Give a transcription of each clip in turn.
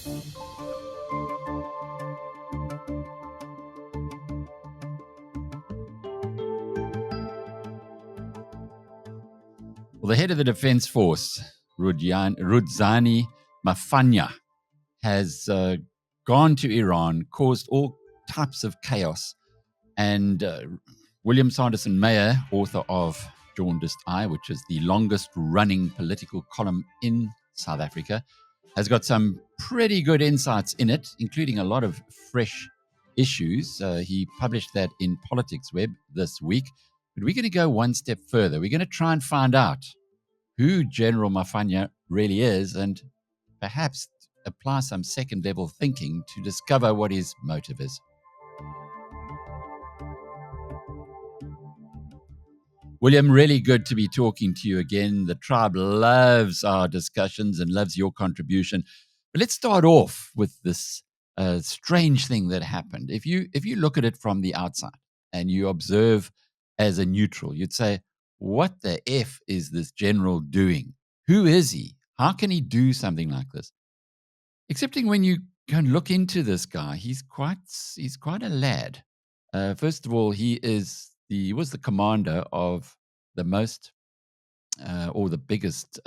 Well, the head of the Defense Force, Rudzani Maphwanya, has gone to Iran, caused all types of chaos. And William Saunderson-Meyer, author of Jaundiced Eye, which is the longest running political column in South Africa, has got some pretty good insights in it, including a lot of fresh issues. He published that in Politics Web this week. But we're going to go one step further. We're going to try and find out who General Maphwanya really is and perhaps apply some second-level thinking to discover what his motive is. William, really good to be talking to you again. The tribe loves our discussions and loves your contribution. But let's start off with this strange thing that happened. If you look at it from the outside and you observe as a neutral, you'd say, what the F is this general doing? Who is he? How can he do something like this? Excepting when you go and look into this guy, he's quite a lad. First of all, he was the commander of the most or the biggest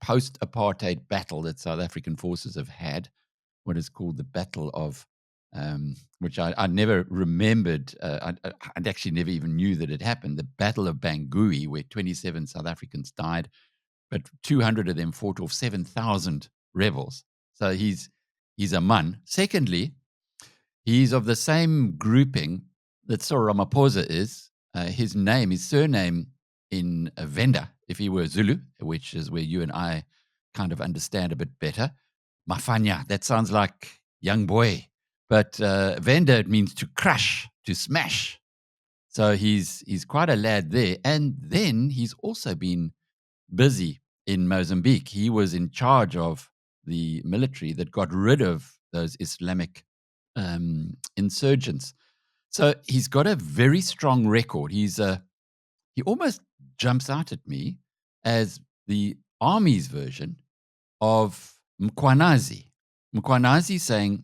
post-apartheid battle that South African forces have had, what is called the Battle of, which I never remembered. I'd actually never even knew that it happened. The Battle of Bangui, where 27 South Africans died, but 200 of them fought off 7,000 rebels. So he's a man. Secondly, he's of the same grouping that Cyril Ramaphosa is. His surname in Venda, if he were Zulu, which is where you and I kind of understand a bit better. Maphwanya, that sounds like young boy. But Venda, it means to crush, to smash. So he's quite a lad there. And then he's also been busy in Mozambique. He was in charge of the military that got rid of those Islamic insurgents. So he's got a very strong record. He almost jumps out at me as the army's version of Mkhwanazi. Mkhwanazi saying,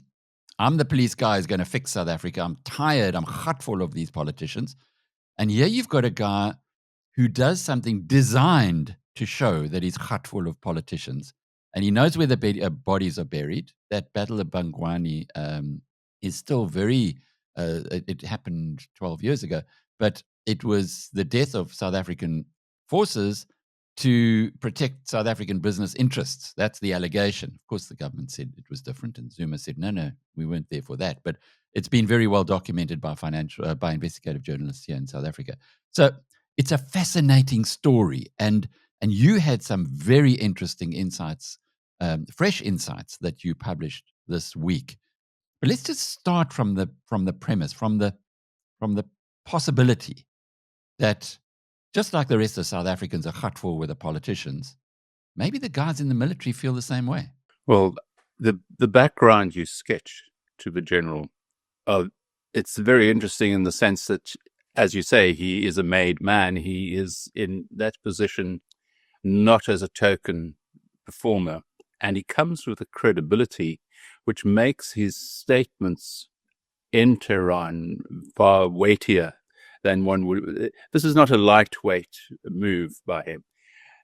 I'm the police guy who's going to fix South Africa. I'm tired. I'm full of these politicians. And here you've got a guy who does something designed to show that he's full of politicians. And he knows where the bodies are buried. That Battle of Bangui is still very, it happened 12 years ago, but it was the death of South African forces to protect South African business interests. That's the allegation. Of course, the government said it was different, and Zuma said, no, we weren't there for that. But it's been very well documented by by investigative journalists here in South Africa. So it's a fascinating story, and you had some very interesting insights, fresh insights that you published this week. But let's just start from the premise, from the possibility that just like the rest of South Africans are full with the politicians, maybe the guys in the military feel the same way. Well, the background you sketch to the general, it's very interesting in the sense that, as you say, he is a made man. He is in that position not as a token performer, and he comes with a credibility which makes his statements in Tehran far weightier than one would. This is not a lightweight move by him,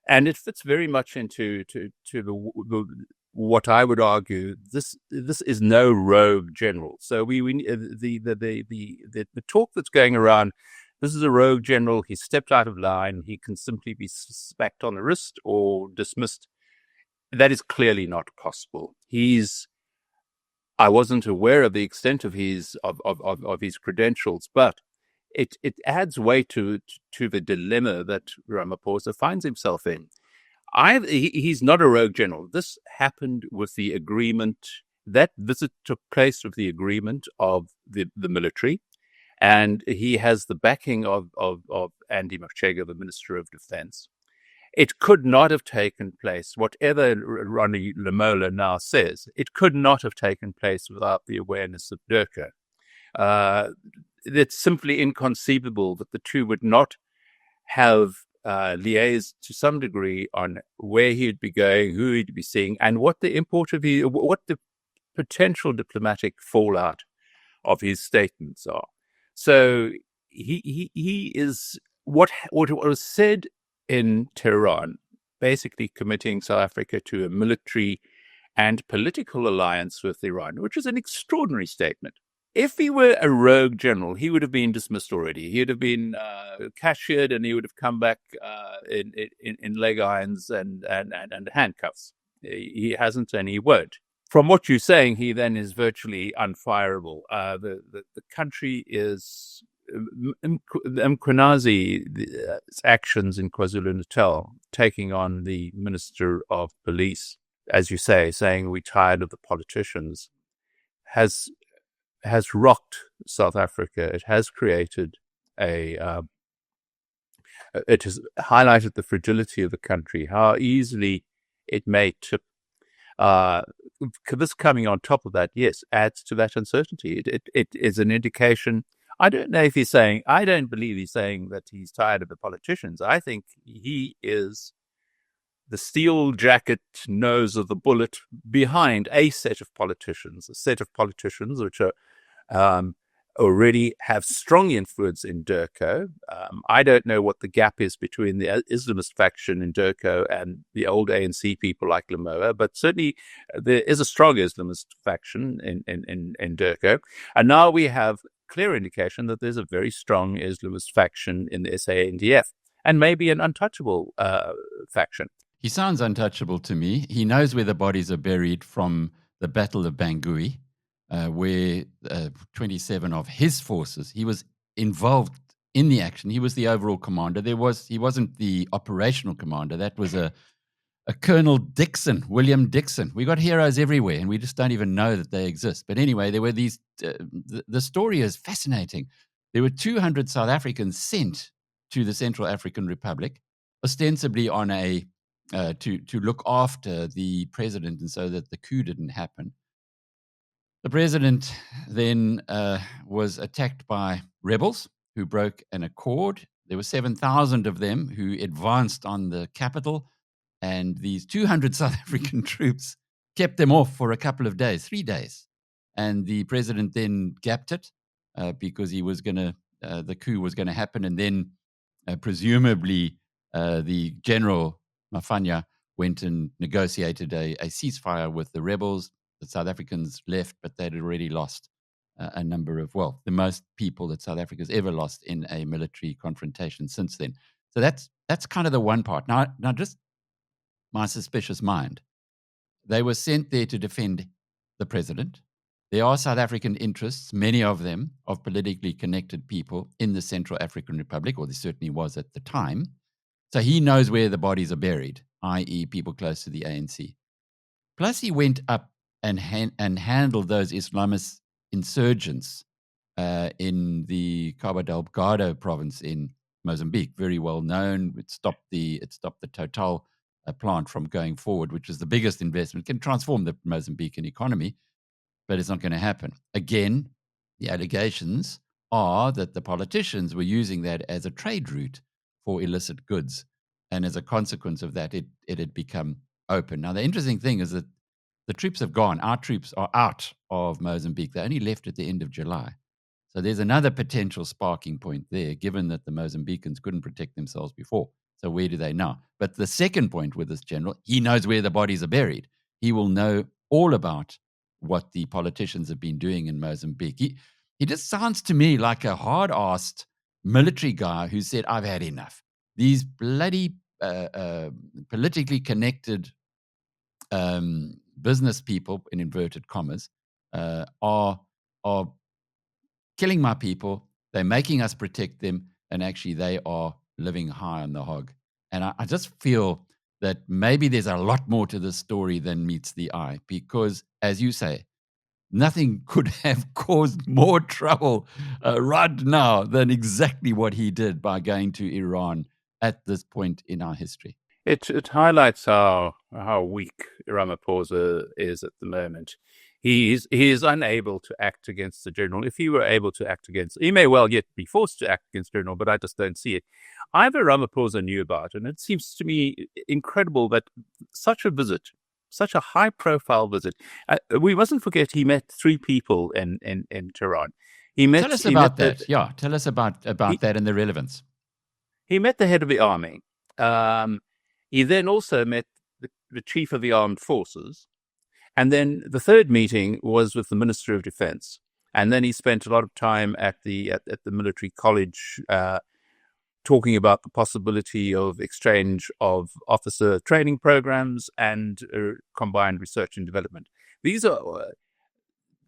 and it fits very much into the what I would argue. This is no rogue general. So the talk that's going around. This is a rogue general. He stepped out of line. He can simply be smacked on the wrist or dismissed. That is clearly not possible. I wasn't aware of the extent of his credentials, but it adds weight to the dilemma that Ramaphosa finds himself in. He's not a rogue general. This happened with the agreement. That visit took place with the agreement of the military, and he has the backing of Andy Machega, the Minister of Defense. It could not have taken place, whatever Ronnie Lamola now says, it could not have taken place without the awareness of Durka. It's simply inconceivable that the two would not have liaised to some degree on where he'd be going, who he'd be seeing, and what the import of what the potential diplomatic fallout of his statements are. So he is what was said in Tehran, basically committing South Africa to a military and political alliance with Iran, which is an extraordinary statement. If he were a rogue general, he would have been dismissed already. He would have been cashiered, and he would have come back in leg irons and handcuffs. He hasn't, and he won't. From what you're saying, he then is virtually unfireable. The country is Mkhwenazi's actions in KwaZulu-Natal, taking on the Minister of Police, as you say, saying we're tired of the politicians, has rocked South Africa. It has created it has highlighted the fragility of the country, how easily it may tip. This coming on top of that, yes, adds to that uncertainty. It is an indication. I don't know if I don't believe he's saying that he's tired of the politicians. I think he is the steel jacket nose of the bullet behind a set of politicians which are already have strong influence in Durko. I don't know what the gap is between the Islamist faction in Durko and the old ANC people like Lamoa, but certainly there is a strong Islamist faction in Durko. And now we have clear indication that there's a very strong Islamist faction in the SANDF, and maybe an untouchable faction. He sounds untouchable to me. He knows where the bodies are buried from the Battle of Bangui, where 27 of his forces, he was involved in the action. He was the overall commander. He wasn't the operational commander. That was a Colonel Dixon, William Dixon. We got heroes everywhere, and we just don't even know that they exist. But anyway, there were these. The story is fascinating. There were 200 South Africans sent to the Central African Republic, ostensibly on to look after the president, and so that the coup didn't happen. The president then was attacked by rebels who broke an accord. There were 7,000 of them who advanced on the capital, and these 200 South African troops kept them off for a couple of days, 3 days. And the president then gapped it because the coup was going to happen. And then presumably the General Maphwanya went and negotiated a ceasefire with the rebels. The South Africans left, but they'd already lost a number of, the most people that South Africa's ever lost in a military confrontation since then. So that's kind of the one part. Now just my suspicious mind. They were sent there to defend the president. There are South African interests, many of them, of politically connected people in the Central African Republic, or there certainly was at the time. So he knows where the bodies are buried, i.e. people close to the ANC. Plus he went up and handled those Islamist insurgents in the Cabo Delgado province in Mozambique, very well known. It stopped the Total plant from going forward, which is the biggest investment, can transform the Mozambican economy, but it's not going to happen. Again, the allegations are that the politicians were using that as a trade route for illicit goods, and as a consequence of that, it had become open. Now, the interesting thing is that the troops have gone. Our troops are out of Mozambique. They only left at the end of July. So there's another potential sparking point there, given that the Mozambicans couldn't protect themselves before. So where do they now? But the second point with this general, he knows where the bodies are buried. He will know all about what the politicians have been doing in Mozambique. He just sounds to me like a hard-assed military guy who said, I've had enough. These bloody politically connected business people, in inverted commas, are killing my people. They're making us protect them, and actually they are living high on the hog. And I just feel that maybe there's a lot more to this story than meets the eye, because, as you say, nothing could have caused more trouble right now than exactly what he did by going to Iran at this point in our history. It highlights how weak Ramaphosa is at the moment. He is unable to act against the general. If he were able to act against, he may well yet be forced to act against the general, but I just don't see it. Either Ramaphosa knew about it, and it seems to me incredible that such a visit such a high-profile visit. We mustn't forget he met 3 people in Tehran. Tell us about that. Yeah, tell us about that and the relevance. He met the head of the army. He then also met the chief of the armed forces. And then the third meeting was with the Minister of Defense. And then he spent a lot of time at the military college talking about the possibility of exchange of officer training programs and combined research and development. These are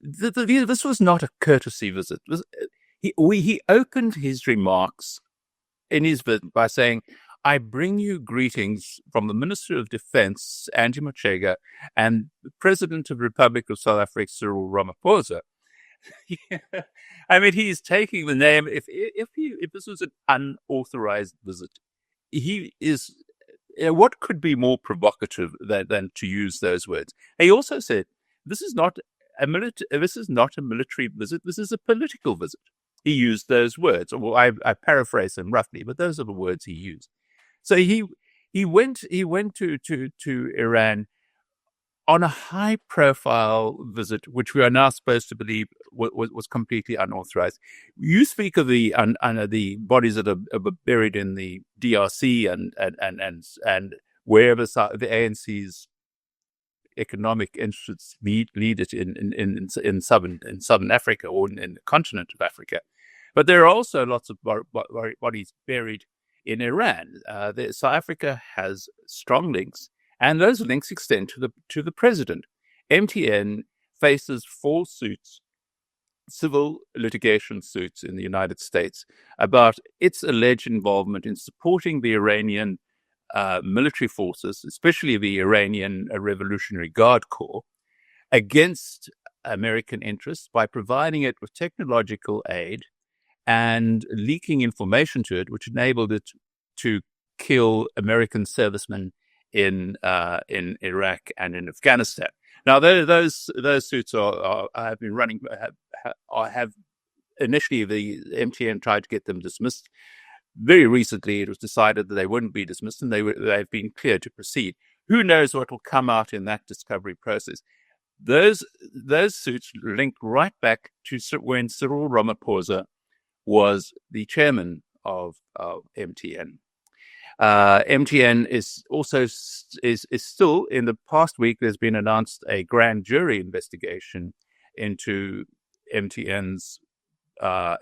this was not a courtesy visit. He opened his remarks in his visit by saying, "I bring you greetings from the Minister of Defense, Angie Machega, and the President of the Republic of South Africa, Cyril Ramaphosa." I mean, he's taking the name. If this was an unauthorized visit, he is. What could be more provocative than to use those words? He also said, "This is not a military visit. This is a political visit." He used those words. Well, I paraphrase them roughly, but those are the words he used. So he went to Iran on a high-profile visit, which we are now supposed to believe was completely unauthorized. You speak of the bodies that are buried in the DRC and wherever the ANC's economic interests lead it in southern Africa or in the continent of Africa. But there are also lots of bodies buried in Iran. South Africa has strong links, and those links extend to the president. MTN faces 4 suits, civil litigation suits in the United States about its alleged involvement in supporting the Iranian military forces, especially the Iranian Revolutionary Guard Corps, against American interests by providing it with technological aid and leaking information to it, which enabled it to kill American servicemen in Iraq and in Afghanistan. Now, those suits have been running. Have initially the MTN tried to get them dismissed. Very recently, it was decided that they wouldn't be dismissed, and they've been cleared to proceed. Who knows what will come out in that discovery process? Those suits link right back to when Cyril Ramaphosa was the chairman of MTN. MTN is also is still, in the past week, there's been announced a grand jury investigation into MTN's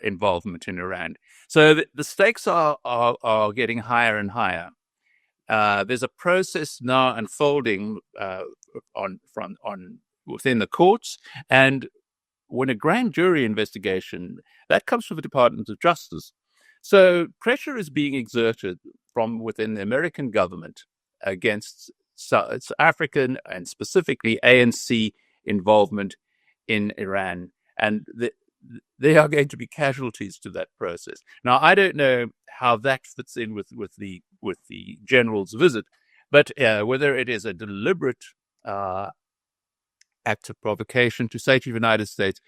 involvement in Iran. So the stakes are getting higher and higher. There's a process now unfolding within the courts, and when a grand jury investigation that comes from the Department of Justice. So pressure is being exerted from within the American government against South African and specifically ANC involvement in Iran, and they are going to be casualties to that process. Now, I don't know how that fits in with the general's visit, but whether it is a deliberate act of provocation to say to the United States,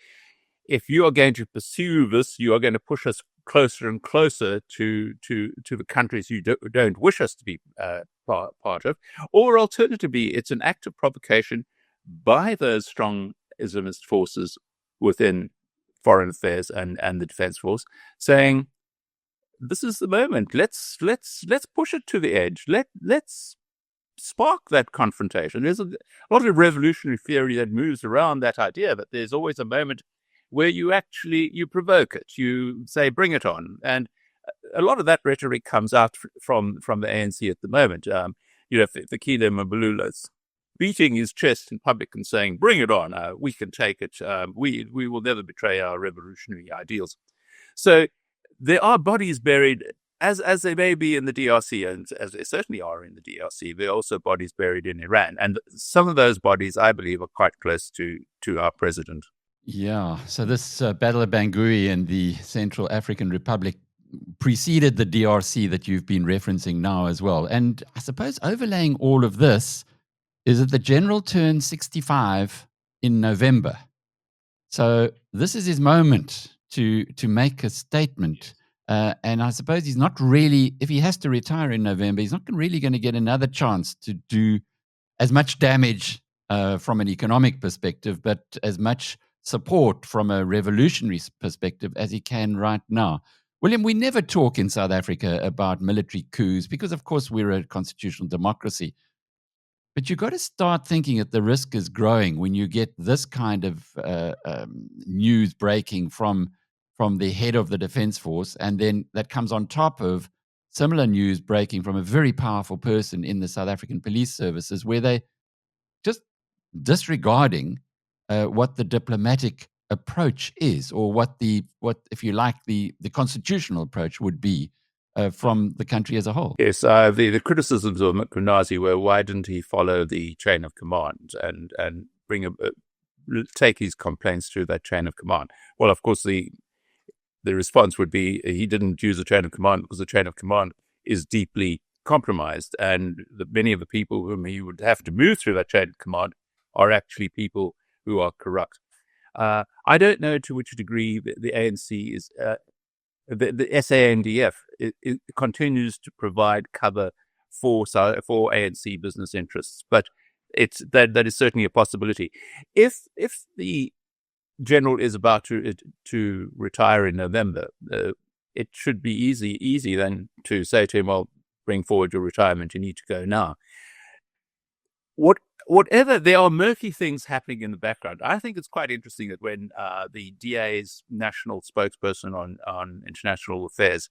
if you are going to pursue this, you are going to push us closer and closer to the countries you don't wish us to be part of, or alternatively, it's an act of provocation by those strong Islamist forces within Foreign Affairs and the Defense Force, saying, "This is the moment. Let's push it to the edge. Let's spark that confrontation." There's a lot of revolutionary theory that moves around that idea, that there's always a moment where you provoke it. You say, "Bring it on," and a lot of that rhetoric comes out from the ANC at the moment. Fikile Mbalula's beating his chest in public and saying, "Bring it on, we can take it, we will never betray our revolutionary ideals." So there are bodies buried, as they may be in the DRC, and as they certainly are in the DRC, there are also bodies buried in Iran. And some of those bodies, I believe, are quite close to our president. Yeah, so this Battle of Bangui in the Central African Republic preceded the DRC that you've been referencing now as well. And I suppose overlaying all of this is that the general turned 65 in November. So this is his moment to make a statement. And I suppose he's not really, if he has to retire in November, he's not really going to get another chance to do as much damage from an economic perspective, but as much support from a revolutionary perspective as he can right now. William, we never talk in South Africa about military coups because, of course, we're a constitutional democracy. But you've got to start thinking that the risk is growing when you get this kind of news breaking from the head of the Defence Force, and then that comes on top of similar news breaking from a very powerful person in the South African police services, where they just disregarding what the diplomatic approach is, or what if you like the constitutional approach would be from the country as a whole. Yes, the criticisms of Mkhwanazi were, why didn't he follow the chain of command and take his complaints through that chain of command? Well, of course, the response would be he didn't use the chain of command because the chain of command is deeply compromised, and many of the people whom he would have to move through that chain of command are actually people who are corrupt. I don't know to which degree the ANC is... The SANDF it continues to provide cover for ANC business interests, but that is certainly a possibility. If the general is about to retire in November, it should be easy then to say to him, "Well, bring forward your retirement. You need to go now." Whatever, there are murky things happening in the background. I think it's quite interesting that when the DA's national spokesperson on international affairs,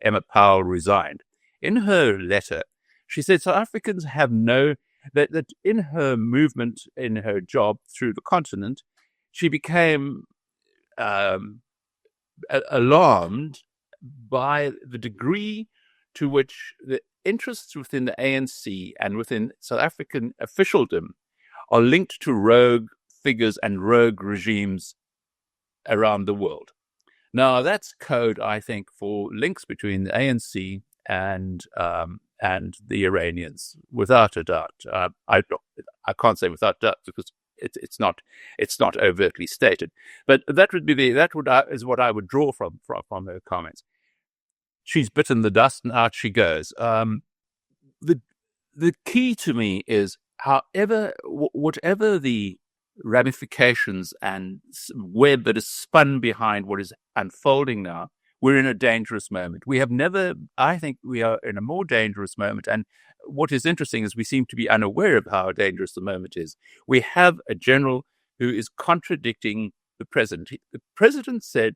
Emma Powell, resigned, in her letter, she said South Africans have that in her movement, in her job through the continent, she became alarmed by the degree to which the interests within the ANC and within South African officialdom are linked to rogue figures and rogue regimes around the world. Now, that's code, I think, for links between the ANC and the Iranians, without a doubt. I can't say without doubt because it's not overtly stated, but is what I would draw from her comments. She's bitten the dust and out she goes. The key to me is, whatever the ramifications and web that is spun behind what is unfolding now, we're in a dangerous moment. I think we are in a more dangerous moment. And what is interesting is we seem to be unaware of how dangerous the moment is. We have a general who is contradicting the president. The president says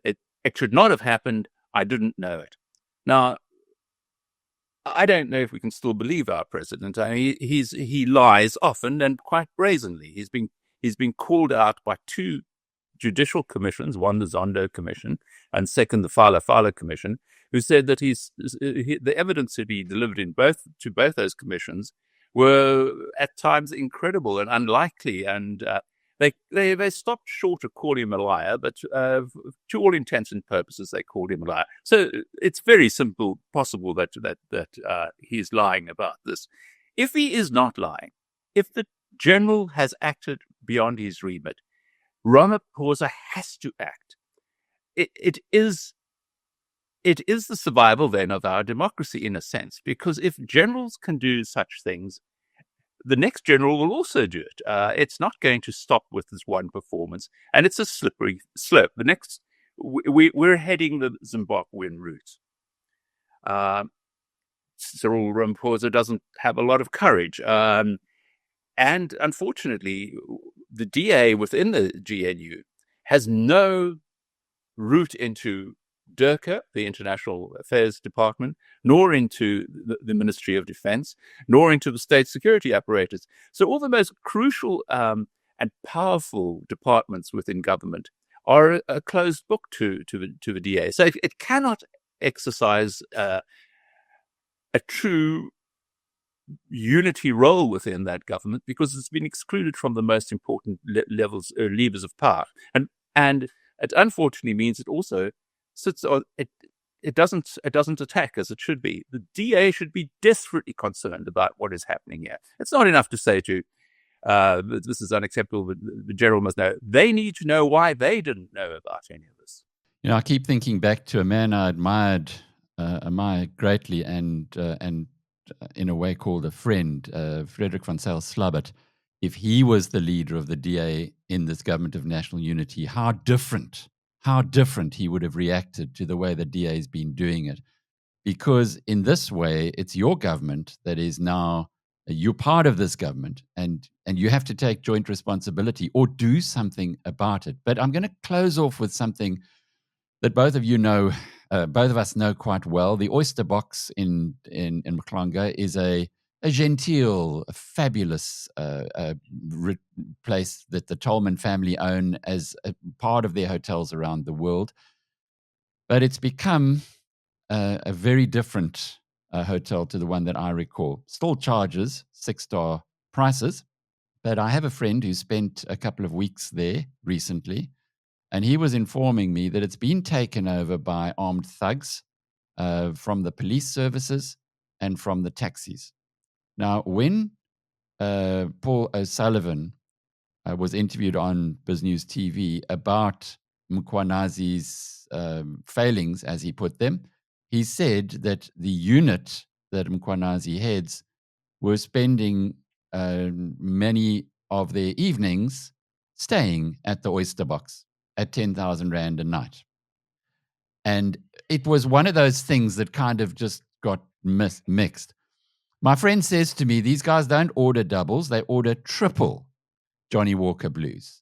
it should not have happened. I didn't know it. Now, I don't know if we can still believe our president. I mean, he lies often and quite brazenly. He's been called out by two judicial commissions, one the Zondo Commission and second the Fala Commission, who said that the evidence to be delivered to both those commissions were at times incredible and unlikely, and They stopped short of calling him a liar, but to all intents and purposes, they called him a liar. So it's very possible that he's lying about this. If he is not lying, if the general has acted beyond his remit, Ramaphosa has to act. It is the survival then of our democracy in a sense, because if generals can do such things, the next general will also do it. It's not going to stop with this one performance, and it's a slippery slope. The next, we're heading the Zimbabwean route. Cyril Ramaphosa doesn't have a lot of courage, and unfortunately, the DA within the GNU has no route into Durka, the International Affairs Department, nor into the Ministry of Defense, nor into the state security apparatus. So all the most crucial and powerful departments within government are a closed book to the DA. So it cannot exercise a true unity role within that government because it's been excluded from the most important levers of power. And it unfortunately means it also sits on it doesn't attack as it should be. The DA should be desperately concerned about what is happening here. It's not enough to say this is unacceptable, but the general must know. They need to know why they didn't know about any of this. You know, I keep thinking back to a man I admired greatly and in a way called a friend, Frederick van Zyl Slabbert. if he was the leader of the DA in this government of national unity, how different he would have reacted to the way the DA has been doing it. Because in this way, it's your government that is now, you're part of this government, and you have to take joint responsibility or do something about it. But I'm going to close off with something that both of you know, both of us know quite well. The Oyster Box in Mklanga is a genteel, a fabulous place that the Tolman family own as a part of their hotels around the world. But it's become a very different hotel to the one that I recall. Still charges 6-star prices, but I have a friend who spent a couple of weeks there recently, and he was informing me that it's been taken over by armed thugs from the police services and from the taxis. Now, when Paul O'Sullivan was interviewed on BizNews TV about Mkhwanazi's failings, as he put them, he said that the unit that Mkhwanazi heads were spending many of their evenings staying at the Oyster Box at 10,000 Rand a night. And it was one of those things that kind of just got mixed. My friend says to me, these guys don't order doubles, they order triple Johnny Walker Blues.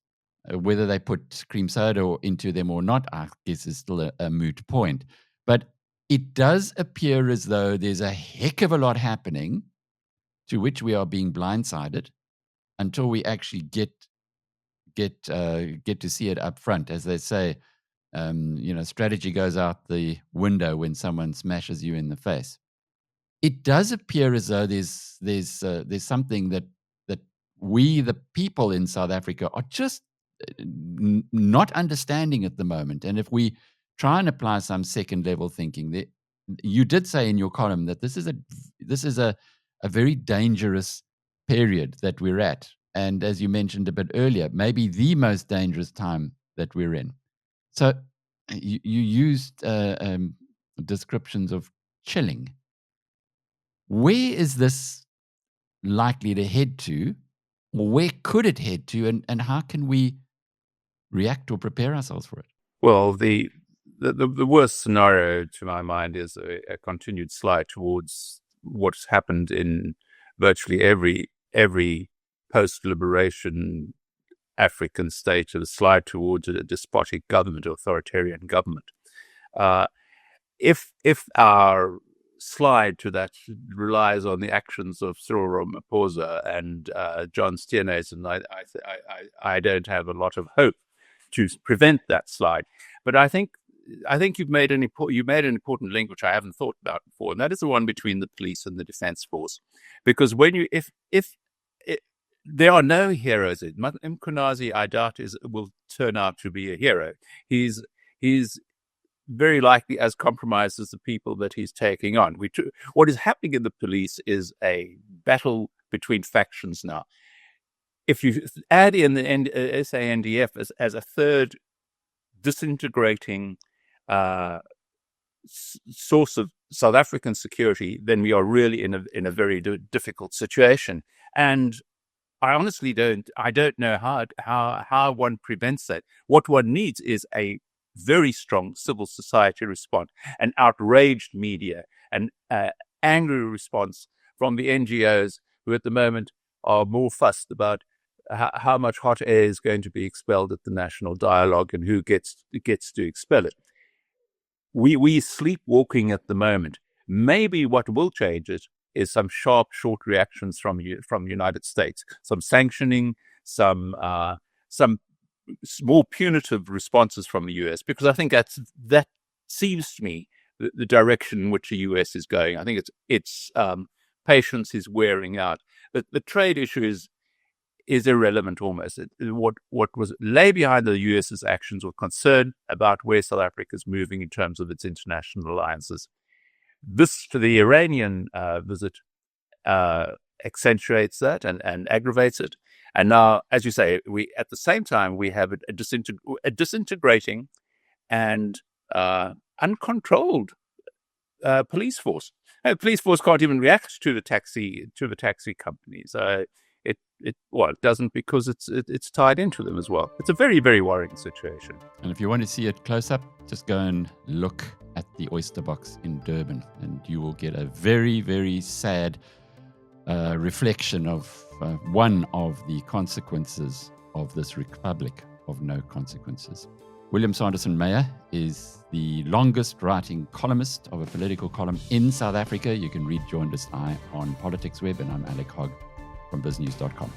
Whether they put cream soda into them or not, I guess is still a moot point. But it does appear as though there's a heck of a lot happening to which we are being blindsided until we actually get to see it up front. As they say, strategy goes out the window when someone smashes you in the face. It does appear as though there's something that we, the people in South Africa, are just not understanding at the moment. And if we try and apply some second level thinking, you did say in your column that this is a very dangerous period that we're at. And as you mentioned a bit earlier, maybe the most dangerous time that we're in. So you used descriptions of chilling. Where is this likely to head to? Or where could it head to, and how can we react or prepare ourselves for it? Well, the worst scenario, to my mind, is a continued slide towards what's happened in virtually every post-liberation African state, a slide towards a despotic government, authoritarian government. If our slide to that relies on the actions of Cyril Ramaphosa and John Steenhuisen, and I don't have a lot of hope to prevent that slide. But I think you made an important link which I haven't thought about before, and that is the one between the police and the defense force. Because if there are no heroes, Mkhwanazi, I doubt, will turn out to be a hero. He's very likely as compromised as the people that he's taking on. What is happening in the police is a battle between factions now. If you add in the SANDF as a third disintegrating source of South African security, then we are really in a very difficult situation. And I honestly don't know how one prevents that. What one needs is a very strong civil society response, an outraged media, an angry response from the NGOs, who at the moment are more fussed about how much hot air is going to be expelled at the national dialogue and who gets to expel it. We sleepwalking at the moment. Maybe what will change it is some sharp, short reactions from the United States, some sanctioning, some more punitive responses from the US, because I think that seems to me the direction in which the US is going. I think its patience is wearing out. The trade issue is irrelevant almost. What was lay behind the US's actions was concern about where South Africa is moving in terms of its international alliances. This, to the Iranian visit, accentuates that and aggravates it. And now, as you say, we at the same time we have a disintegrating and uncontrolled police force. The police force can't even react to the taxi companies. it doesn't because it's tied into them as well. It's a very, very worrying situation. And if you want to see it close up, just go and look at the oyster box in Durban, and you will get a very, very sad reflection of one of the consequences of this republic of no consequences. William Saunderson-Meyer is the longest writing columnist of a political column in South Africa. You can read Jaundiced Eye on Politics Web, and I'm Alec Hogg from BizNews.com.